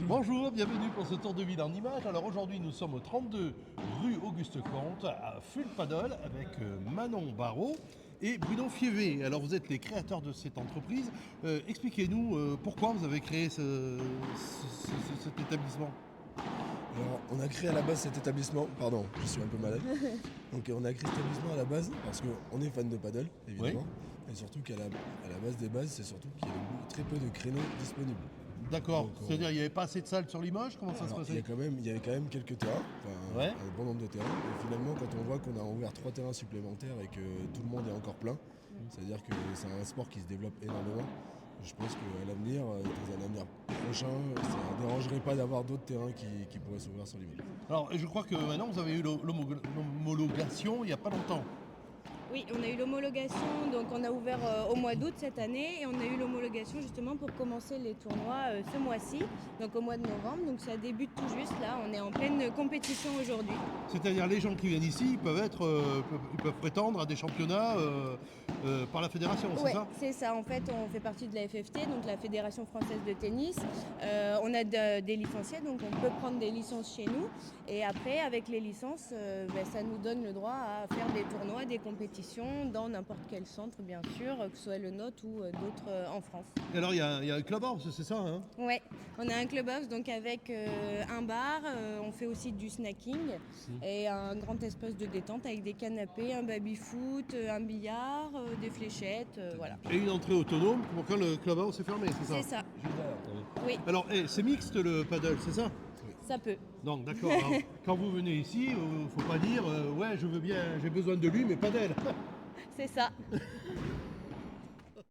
Bonjour, bienvenue pour ce tour de ville en images. Alors aujourd'hui nous sommes au 32 rue Auguste Comte à Full Paddle avec Manon Barrault et Bruno Fievé. Alors vous êtes les créateurs de cette entreprise. Expliquez-nous pourquoi vous avez créé cet établissement. Alors, on a créé à la base cet établissement, pardon, je suis un peu malade. Donc, on a créé cet établissement à la base parce qu'on est fan de paddle, évidemment. Et surtout qu'à la base des bases, c'est surtout qu'il y a très peu de créneaux disponibles. D'accord, Donc, c'est-à-dire il n'y avait pas assez de salles sur Limoges. Comment ça se alors, passait? il y avait quand même quelques terrains, enfin, Ouais. un bon nombre de terrains. Et finalement, quand on voit qu'on a ouvert 3 terrains supplémentaires et que tout le monde est encore plein, c'est-à-dire que c'est un sport qui se développe énormément. Je pense qu'à l'avenir, dans un avenir prochain, ça ne dérangerait pas d'avoir d'autres terrains qui pourraient s'ouvrir sur l'image. Alors je crois que maintenant vous avez eu l'homologation il n'y a pas longtemps. Oui, on a eu l'homologation, donc on a ouvert au mois d'août cette année et on a eu l'homologation justement pour commencer les tournois ce mois-ci, donc au mois de novembre. Donc ça débute tout juste là, on est en pleine compétition aujourd'hui. C'est-à-dire les gens qui viennent ici ils peuvent prétendre à des championnats par la fédération, c'est Ouais, ça? c'est ça. En fait, on fait partie de la FFT, donc la Fédération Française de Tennis. On a des licenciés, donc on peut prendre des licences chez nous. Et après, avec les licences, ça nous donne le droit à faire des tournois, des compétitions dans n'importe quel centre, bien sûr, que ce soit le nôtre ou d'autres en France. Et alors il y a un clubhouse, c'est ça hein? Ouais, on a un clubhouse donc avec un bar, on fait aussi du snacking et un grand espace de détente avec des canapés, un baby-foot, un billard, des fléchettes, voilà. Et une entrée autonome pour quand le clubhouse est fermé, c'est ça? C'est ça, Juste derrière. oui, Alors c'est mixte le paddle, c'est ça? ça peut. Non, d'accord. Alors, quand vous venez ici, faut pas dire ouais je veux bien, j'ai besoin de lui mais pas d'elle. C'est ça.